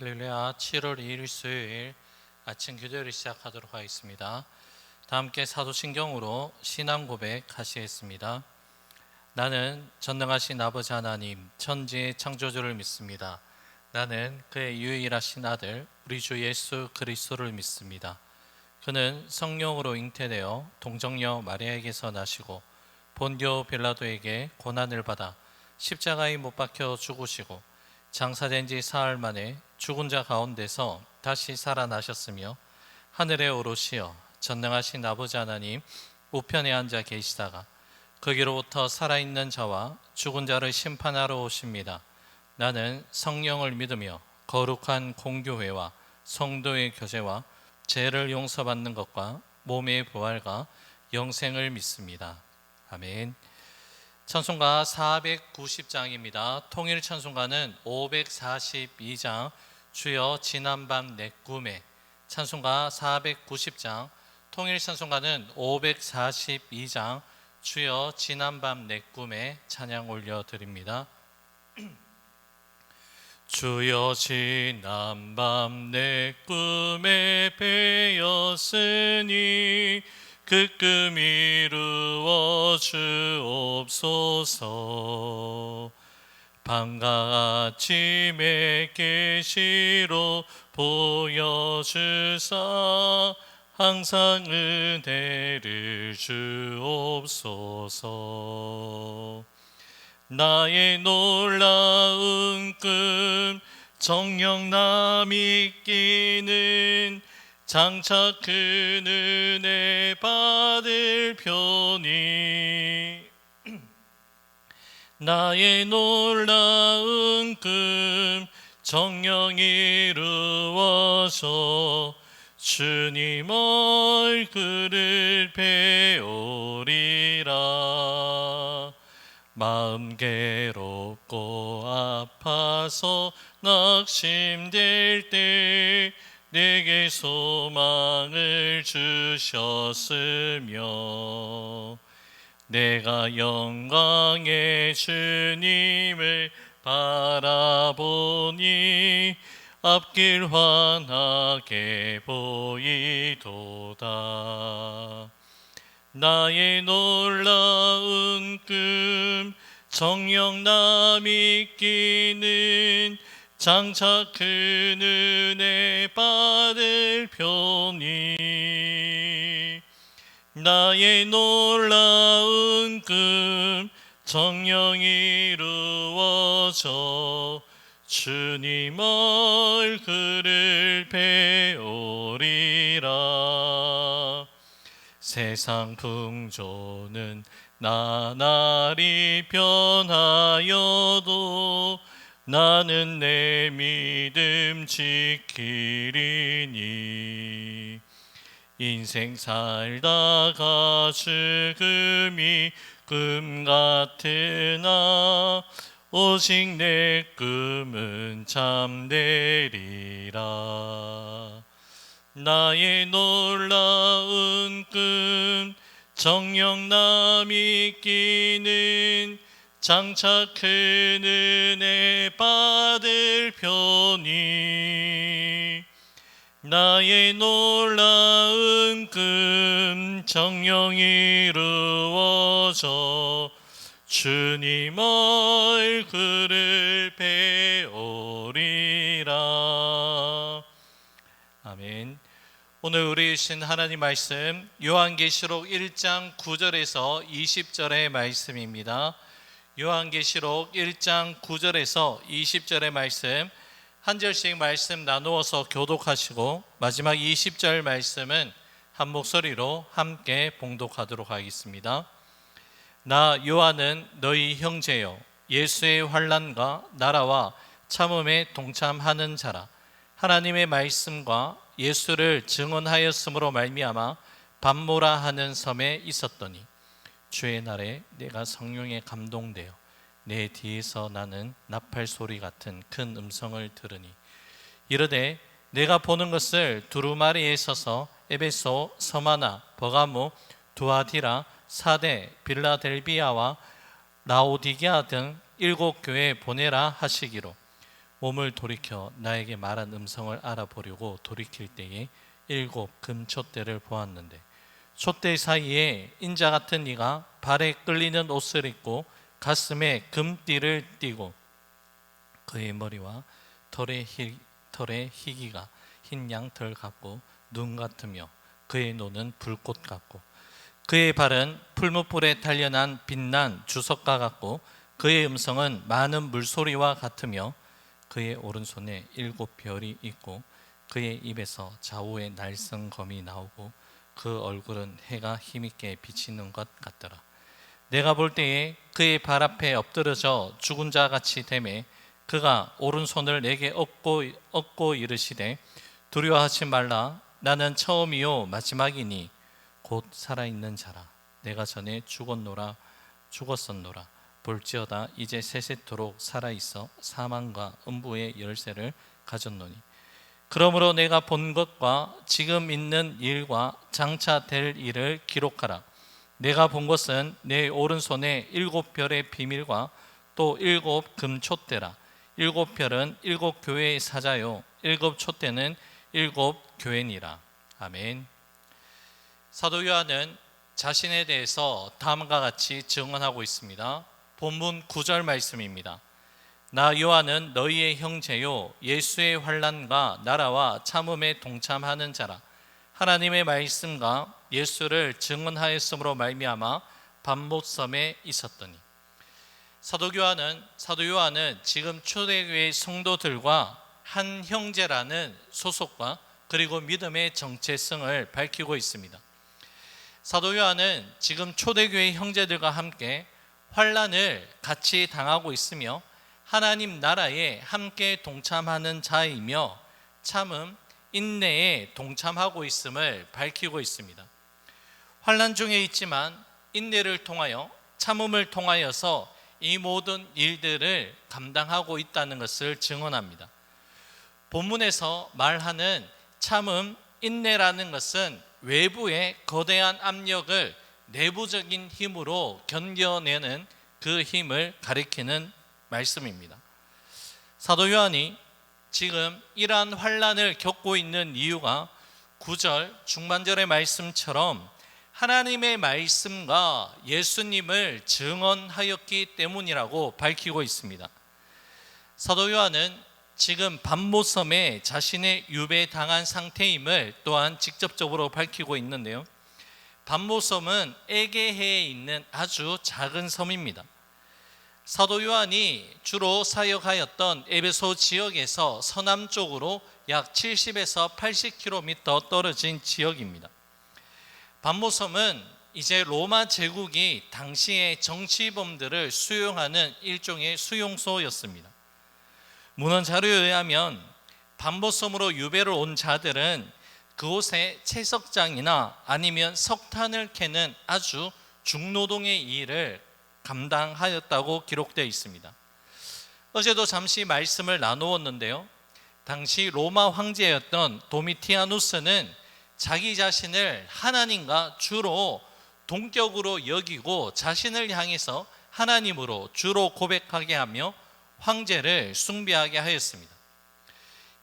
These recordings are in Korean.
할렐루야. 7월 2일 수요일 아침 기도를 시작하도록 하겠습니다. 다 함께 사도신경으로 신앙 고백하시겠습니다. 나는 전능하신 아버지 하나님 천지의 창조주를 믿습니다. 나는 그의 유일하신 아들 우리 주 예수 그리스도를 믿습니다. 그는 성령으로 잉태되어 동정녀 마리아에게서 나시고 본디오 빌라도에게 고난을 받아 십자가에 못 박혀 죽으시고 장사된 지 사흘 만에 죽은 자 가운데서 다시 살아나셨으며 하늘에 오르시어 전능하신 아버지 하나님 우편에 앉아 계시다가 거기로부터 살아있는 자와 죽은 자를 심판하러 오십니다. 나는 성령을 믿으며 거룩한 공교회와 성도의 교제와 죄를 용서받는 것과 몸의 부활과 영생을 믿습니다. 아멘. 찬송가 490장입니다. 통일 찬송가는 542장 주여 지난밤 내 꿈에, 찬송가 490장, 통일 찬송가는 542장 주여 지난밤 내 꿈에 찬양 올려드립니다. 주여 지난밤 내 꿈에 뵈었으니 그 꿈 이루어 주옵소서. 밤과 아침의 계시로 보여주사 항상 은혜를 주옵소서. 나의 놀라운 꿈 정녕 나 믿기는 장차 그 은혜 받을 편이 나의 놀라운 꿈 정녕 이루어져 주님 얼굴을 배우리라. 마음 괴롭고 아파서 낙심될 때 내게 소망을 주셨으며 내가 영광의 주님을 바라보니 앞길 환하게 보이도다. 나의 놀라운 꿈 정녕 나 믿기는 장차 그 은혜 받을 편이 나의 놀라운 꿈 정녕 이루어져 주님 얼굴을 배우리라. 세상 풍조는 나날이 변하여도 나는 내 믿음 지키리니. 인생 살다가 죽음이 꿈 같으나 오직 내 꿈은 참되리라. 나의 놀라운 꿈 정녕 나 믿기는 장차 큰 은혜 받을 편이 나의 놀라운 꿈 정녕 이루어져 주님 얼굴을 배우리라. 아멘. 오늘 우리 신 하나님 말씀 요한계시록 1장 9절에서 20절의 말씀입니다. 요한계시록 1장 9절에서 20절의 말씀 한 절씩 말씀 나누어서 교독하시고 마지막 20절 말씀은 한 목소리로 함께 봉독하도록 하겠습니다. 나 요한은 너희 형제요 예수의 환난과 나라와 참음에 동참하는 자라. 하나님의 말씀과 예수를 증언하였으므로 말미암아 밤모라 하는 섬에 있었더니 주의 날에 내가 성령에 감동되어 내 뒤에서 나는 나팔 소리 같은 큰 음성을 들으니 이르되 내가 보는 것을 두루마리에 서서 에베소, 서마나, 버가모, 두아디라, 사데, 빌라델비아와 라오디게아 등 7 교회에 보내라 하시기로 몸을 돌이켜 나에게 말한 음성을 알아보려고 돌이킬 때에 7 금촛대를 보았는데 촛대 사이에 인자 같은 이가 발에 끌리는 옷을 입고 가슴에 금띠를 띠고 그의 머리와 털의 희기가 흰 양털 같고 눈 같으며 그의 눈은 불꽃 같고 그의 발은 풀무불에 단련한 빛난 주석과 같고 그의 음성은 많은 물소리와 같으며 그의 오른손에 7 별이 있고 그의 입에서 좌우에 날성검이 나오고 그 얼굴은 해가 힘있게 비치는 것 같더라. 내가 볼 때에 그의 발 앞에 엎드러져 죽은 자 같이 되매 그가 오른손을 내게 얻고 이르시되 두려워하지 말라. 나는 처음이요 마지막이니 곧 살아있는 자라. 내가 전에 죽었었노라. 볼지어다 이제 세세토록 살아있어 사망과 음부의 열쇠를 가졌노니 그러므로 내가 본 것과 지금 있는 일과 장차 될 일을 기록하라. 내가 본 것은 내 오른손에 7 별의 비밀과 또 7 금촛대라. 7 별은 7 교회의 사자요 7 촛대는 7 교회니라. 아멘. 사도 요한은 자신에 대해서 다음과 같이 증언하고 있습니다. 본문 9절 말씀입니다. 나 요한은 너희의 형제요 예수의 환난과 나라와 참음에 동참하는 자라. 하나님의 말씀과 예수를 증언하였으므로 말미암아 밤못섬에 있었더니. 사도 요한은 지금 초대교회 성도들과 한 형제라는 소속과 그리고 믿음의 정체성을 밝히고 있습니다. 사도 요한은 지금 초대교회 형제들과 함께 환난을 같이 당하고 있으며 하나님 나라에 함께 동참하는 자이며 참음, 인내에 동참하고 있음을 밝히고 있습니다. 환난 중에 있지만 인내를 통하여 참음을 통하여서 이 모든 일들을 감당하고 있다는 것을 증언합니다. 본문에서 말하는 참음, 인내라는 것은 외부의 거대한 압력을 내부적인 힘으로 견뎌내는 그 힘을 가리키는 말씀입니다. 사도 요한이 지금 이러한 환난을 겪고 있는 이유가 9절 중반절의 말씀처럼 하나님의 말씀과 예수님을 증언하였기 때문이라고 밝히고 있습니다. 사도 요한은 지금 밤모섬에 자신의 유배당한 상태임을 또한 직접적으로 밝히고 있는데요. 밤모섬은 에게해에 있는 아주 작은 섬입니다. 사도 요한이 주로 사역하였던 에베소 지역에서 서남쪽으로 약 70에서 80km 떨어진 지역입니다. 밤모섬은 이제 로마 제국이 당시의 정치범들을 수용하는 일종의 수용소였습니다. 문헌 자료에 의하면 밤모섬으로 유배를 온 자들은 그곳에 채석장이나 아니면 석탄을 캐는 아주 중노동의 일을 감당하였다고 기록되어 있습니다. 어제도 잠시 말씀을 나누었는데요. 당시 로마 황제였던 도미티아누스는 자기 자신을 하나님과 주로 동격으로 여기고 자신을 향해서 하나님으로 주로 고백하게 하며 황제를 숭배하게 하였습니다.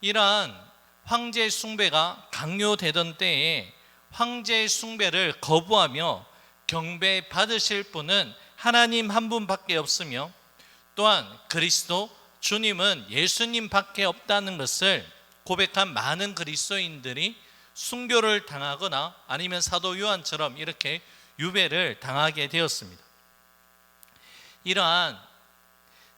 이러한 황제 숭배가 강요되던 때에 황제 숭배를 거부하며 경배 받으실 분은 하나님 한 분밖에 없으며 또한 그리스도 주님은 예수님 밖에 없다는 것을 고백한 많은 그리스도인들이 순교를 당하거나 아니면 사도 요한처럼 이렇게 유배를 당하게 되었습니다. 이러한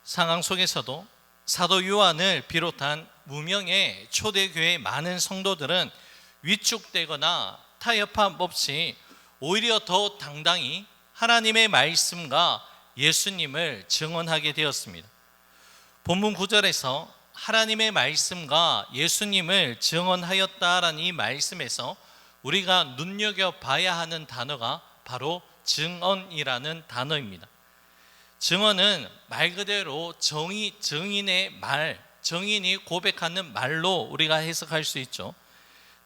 상황 속에서도 사도 요한을 비롯한 무명의 초대교회의 많은 성도들은 위축되거나 타협함 없이 오히려 더 당당히 하나님의 말씀과 예수님을 증언하게 되었습니다. 본문 9절에서 하나님의 말씀과 예수님을 증언하였다라는 이 말씀에서 우리가 눈여겨봐야 하는 단어가 바로 증언이라는 단어입니다. 증언은 말 그대로 증인의 말, 증인이 고백하는 말로 우리가 해석할 수 있죠.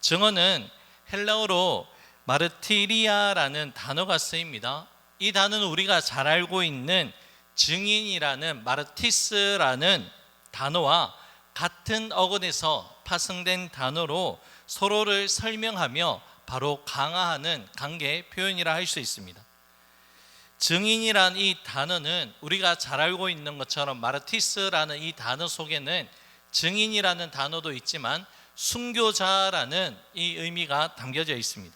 증언은 헬라어로 마르티리아라는 단어가 쓰입니다. 이 단어는 우리가 잘 알고 있는 증인이라는 마르티스라는 단어와 같은 어근에서 파생된 단어로 서로를 설명하며 바로 강화하는 관계 표현이라 할 수 있습니다. 증인이란 이 단어는 우리가 잘 알고 있는 것처럼 마르티스라는 이 단어 속에는 증인이라는 단어도 있지만 순교자라는 이 의미가 담겨져 있습니다.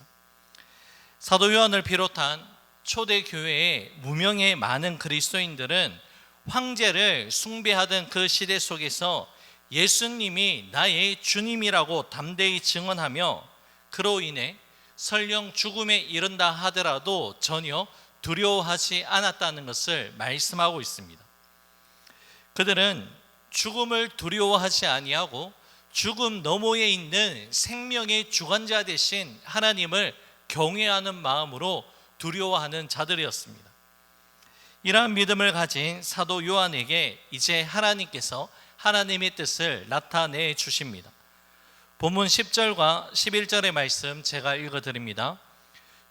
사도 요한을 비롯한 초대교회의 무명의 많은 그리스도인들은 황제를 숭배하던 그 시대 속에서 예수님이 나의 주님이라고 담대히 증언하며 그로 인해 설령 죽음에 이른다 하더라도 전혀 두려워하지 않았다는 것을 말씀하고 있습니다. 그들은 죽음을 두려워하지 아니하고 죽음 너머에 있는 생명의 주관자 되신 하나님을 경외하는 마음으로 두려워하는 자들이었습니다. 이러한 믿음을 가진 사도 요한에게 이제 하나님께서 하나님의 뜻을 나타내 주십니다. 본문 10절과 11절의 말씀 제가 읽어드립니다.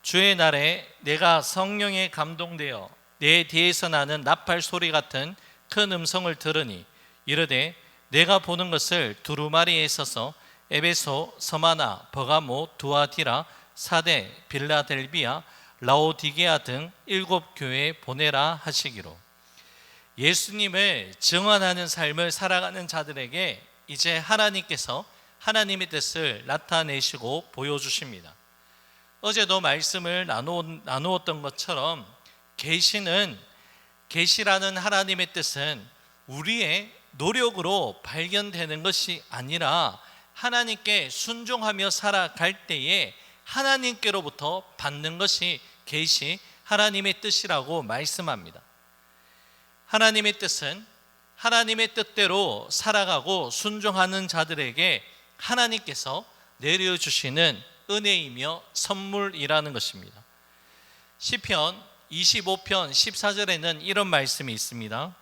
주의 날에 내가 성령에 감동되어 내 뒤에서 나는 나팔 소리 같은 큰 음성을 들으니 이르되 내가 보는 것을 두루마리에 서서 에베소, 서마나, 버가모, 두아디라, 사데, 빌라델비아, 라오디게아 등 7교회에 보내라 하시기로. 예수님을 증언하는 삶을 살아가는 자들에게 이제 하나님께서 하나님의 뜻을 나타내시고 보여주십니다. 어제도 말씀을 나누었던 것처럼 계시라는 하나님의 뜻은 우리의 노력으로 발견되는 것이 아니라 하나님께 순종하며 살아갈 때에 하나님께로부터 받는 것이 계시 하나님의 뜻이라고 말씀합니다. 하나님의 뜻은 하나님의 뜻대로 살아가고 순종하는 자들에게 하나님께서 내려주시는 은혜이며 선물이라는 것입니다. 시편 25편 14절에는 이런 말씀이 있습니다.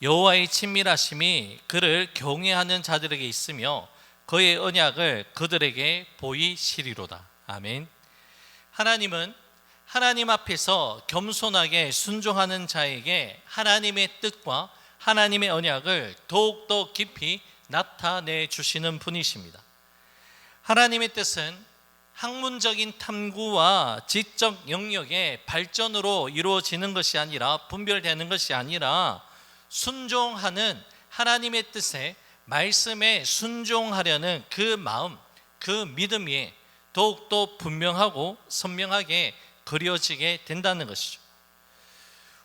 여호와의 친밀하심이 그를 경외하는 자들에게 있으며 그의 언약을 그들에게 보이시리로다. 아멘. 하나님은 하나님 앞에서 겸손하게 순종하는 자에게 하나님의 뜻과 하나님의 언약을 더욱더 깊이 나타내 주시는 분이십니다. 하나님의 뜻은 학문적인 탐구와 지적 영역의 발전으로 이루어지는 것이 아니라 분별되는 것이 아니라 순종하는 하나님의 뜻에 말씀에 순종하려는 그 마음, 그 믿음이 더욱더 분명하고 선명하게 그려지게 된다는 것이죠.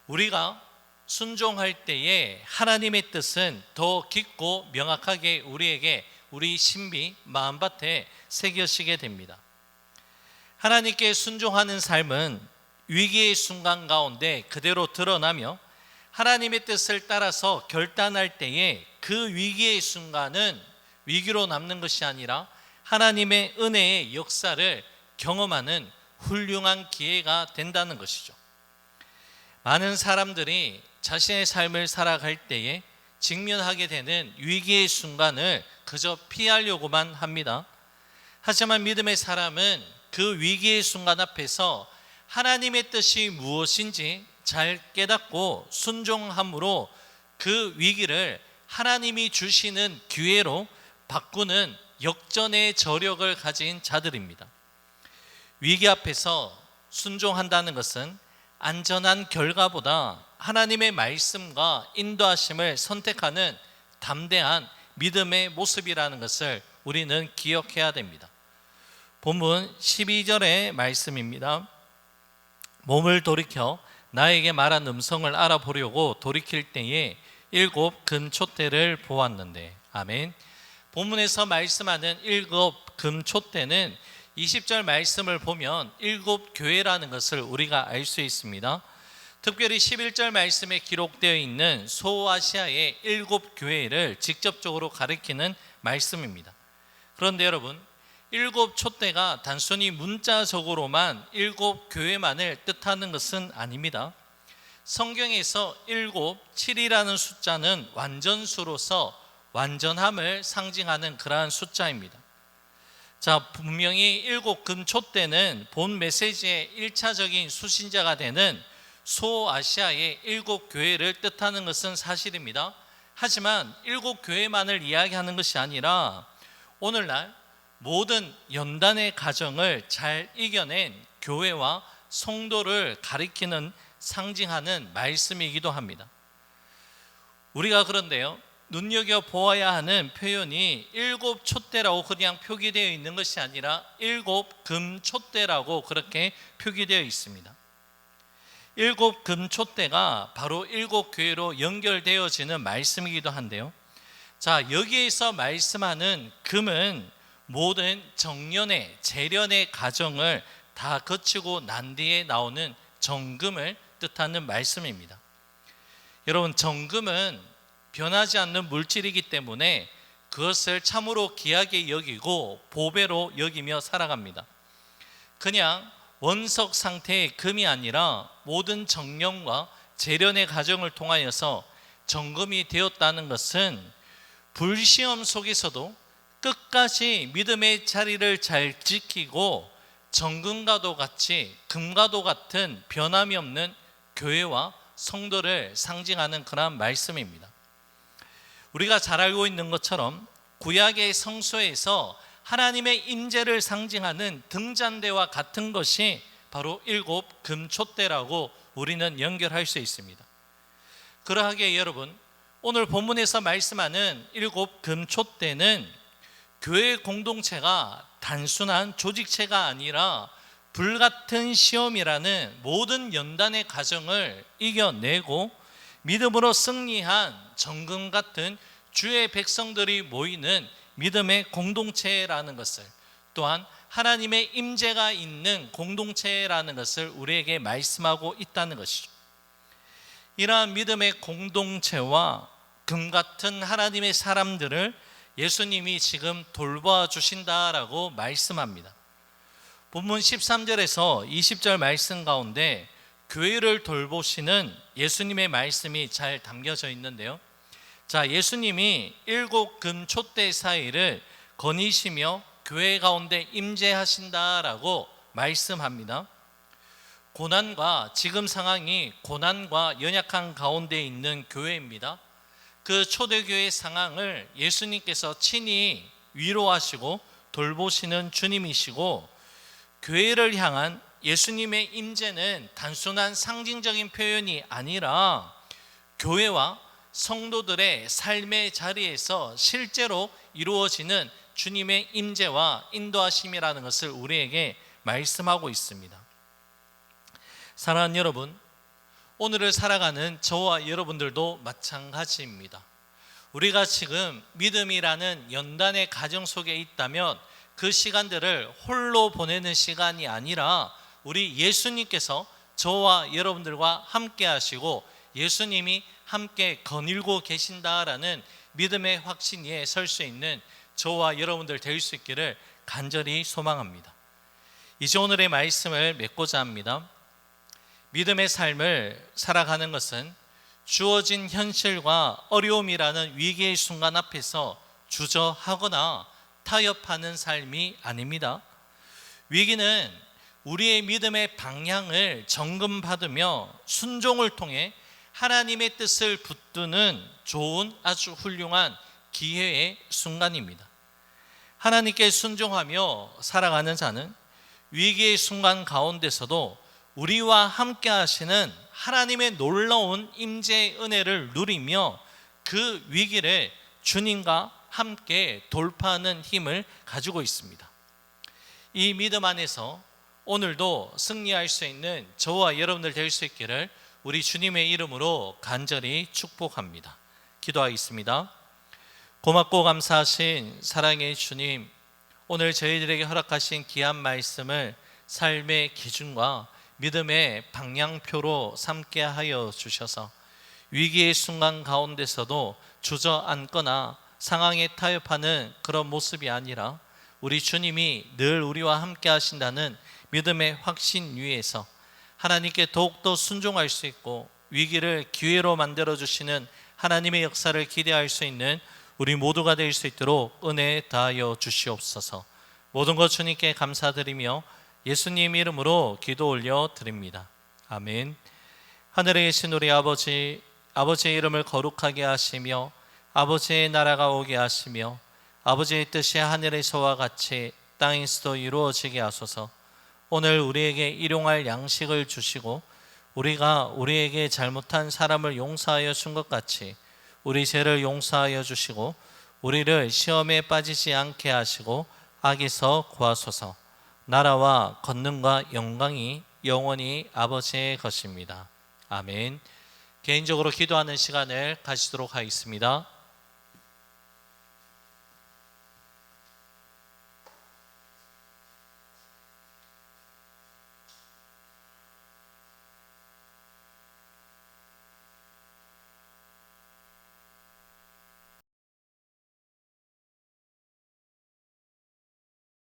우리가 순종할 때에 하나님의 뜻은 더 깊고 명확하게 우리에게 우리 신비 마음밭에 새겨지게 됩니다. 하나님께 순종하는 삶은 위기의 순간 가운데 그대로 드러나며 하나님의 뜻을 따라서 결단할 때에 그 위기의 순간은 위기로 남는 것이 아니라 하나님의 은혜의 역사를 경험하는 훌륭한 기회가 된다는 것이죠. 많은 사람들이 자신의 삶을 살아갈 때에 직면하게 되는 위기의 순간을 그저 피하려고만 합니다. 하지만 믿음의 사람은 그 위기의 순간 앞에서 하나님의 뜻이 무엇인지 잘 깨닫고 순종함으로 그 위기를 하나님이 주시는 기회로 바꾸는 역전의 저력을 가진 자들입니다. 위기 앞에서 순종한다는 것은 안전한 결과보다 하나님의 말씀과 인도하심을 선택하는 담대한 믿음의 모습이라는 것을 우리는 기억해야 됩니다. 본문 12절의 말씀입니다. 몸을 돌이켜 나에게 말한 음성을 알아보려고 돌이킬 때에 7 금촛대를 보았는데. 아멘. 본문에서 말씀하는 7 금촛대는 20절 말씀을 보면 7 교회라는 것을 우리가 알 수 있습니다. 특별히 11절 말씀에 기록되어 있는 소아시아의 7 교회를 직접적으로 가리키는 말씀입니다. 그런데 여러분, 7 촛대가 단순히 문자적으로만 7 교회만을 뜻하는 것은 아닙니다. 성경에서 7, 7이라는 숫자는 완전수로서 완전함을 상징하는 그러한 숫자입니다. 자, 분명히 7 금촛대는 본 메시지의 1차적인 수신자가 되는 소아시아의 7 교회를 뜻하는 것은 사실입니다. 하지만 일곱 교회만을 이야기하는 것이 아니라 오늘날 모든 연단의 가정을 잘 이겨낸 교회와 성도를 가리키는 상징하는 말씀이기도 합니다. 우리가 그런데요, 눈여겨보아야 하는 표현이 일곱 촛대라고 그냥 표기되어 있는 것이 아니라 일곱 금촛대라고 그렇게 표기되어 있습니다. 일곱 금촛대가 바로 일곱 교회로 연결되어지는 말씀이기도 한데요, 자, 여기에서 말씀하는 금은 모든 정년의 재련의 과정을 다 거치고 난 뒤에 나오는 정금을 뜻하는 말씀입니다. 여러분, 정금은 변하지 않는 물질이기 때문에 그것을 참으로 귀하게 여기고 보배로 여기며 살아갑니다. 그냥 원석 상태의 금이 아니라 모든 정령과 재련의 과정을 통하여서 정금이 되었다는 것은 불시험 속에서도 끝까지 믿음의 자리를 잘 지키고 정금과도 같이 금과도 같은 변함이 없는 교회와 성도를 상징하는 그런 말씀입니다. 우리가 잘 알고 있는 것처럼 구약의 성소에서 하나님의 임재를 상징하는 등잔대와 같은 것이 바로 일곱 금촛대라고 우리는 연결할 수 있습니다. 그러하기에 여러분, 오늘 본문에서 말씀하는 일곱 금촛대는 교회 공동체가 단순한 조직체가 아니라 불같은 시험이라는 모든 연단의 과정을 이겨내고 믿음으로 승리한 정금 같은 주의 백성들이 모이는 믿음의 공동체라는 것을, 또한 하나님의 임재가 있는 공동체라는 것을 우리에게 말씀하고 있다는 것이죠. 이러한 믿음의 공동체와 금 같은 하나님의 사람들을 예수님이 지금 돌봐 주신다라고 말씀합니다. 본문 13절에서 20절 말씀 가운데 교회를 돌보시는 예수님의 말씀이 잘 담겨져 있는데요, 자, 예수님이 일곱 금촛대 사이를 거니시며 교회 가운데 임재하신다라고 말씀합니다. 고난과, 지금 상황이 고난과 연약한 가운데 있는 교회입니다. 그 초대교회 상황을 예수님께서 친히 위로하시고 돌보시는 주님이시고, 교회를 향한 예수님의 임재는 단순한 상징적인 표현이 아니라 교회와 성도들의 삶의 자리에서 실제로 이루어지는 주님의 임재와 인도하심이라는 것을 우리에게 말씀하고 있습니다. 사랑하는 여러분, 오늘을 살아가는 저와 여러분들도 마찬가지입니다. 우리가 지금 믿음이라는 연단의 과정 속에 있다면 그 시간들을 홀로 보내는 시간이 아니라 우리 예수님께서 저와 여러분들과 함께 하시고 예수님이 함께 거닐고 계신다라는 믿음의 확신 위에 설 수 있는 저와 여러분들 될 수 있기를 간절히 소망합니다. 이제 오늘의 말씀을 맺고자 합니다. 믿음의 삶을 살아가는 것은 주어진 현실과 어려움이라는 위기의 순간 앞에서 주저하거나 타협하는 삶이 아닙니다. 위기는 우리의 믿음의 방향을 점검받으며 순종을 통해 하나님의 뜻을 붙드는 좋은, 아주 훌륭한 기회의 순간입니다. 하나님께 순종하며 살아가는 자는 위기의 순간 가운데서도 우리와 함께 하시는 하나님의 놀라운 임재의 은혜를 누리며 그 위기를 주님과 함께 돌파하는 힘을 가지고 있습니다. 이 믿음 안에서 오늘도 승리할 수 있는 저와 여러분들 될 수 있기를 우리 주님의 이름으로 간절히 축복합니다. 기도하겠습니다. 고맙고 감사하신 사랑의 주님, 오늘 저희들에게 허락하신 귀한 말씀을 삶의 기준과 믿음의 방향표로 삼게 하여 주셔서 위기의 순간 가운데서도 주저앉거나 상황에 타협하는 그런 모습이 아니라 우리 주님이 늘 우리와 함께 하신다는 믿음의 확신 위에서 하나님께 더욱더 순종할 수 있고 위기를 기회로 만들어 주시는 하나님의 역사를 기대할 수 있는 우리 모두가 될 수 있도록 은혜 다하여 주시옵소서. 모든 것 주님께 감사드리며 예수님 이름으로 기도 올려 드립니다. 아멘. 하늘에 계신 우리 아버지, 아버지의 이름을 거룩하게 하시며 아버지의 나라가 오게 하시며 아버지의 뜻이 하늘에서와 같이 땅에서도 이루어지게 하소서. 오늘 우리에게 일용할 양식을 주시고 우리가 우리에게 잘못한 사람을 용서하여 준 것 같이 우리 죄를 용서하여 주시고 우리를 시험에 빠지지 않게 하시고 악에서 구하소서. 나라와 권능과 영광이 영원히 아버지의 것입니다. 아멘. 개인적으로 기도하는 시간을 가지도록 하겠습니다.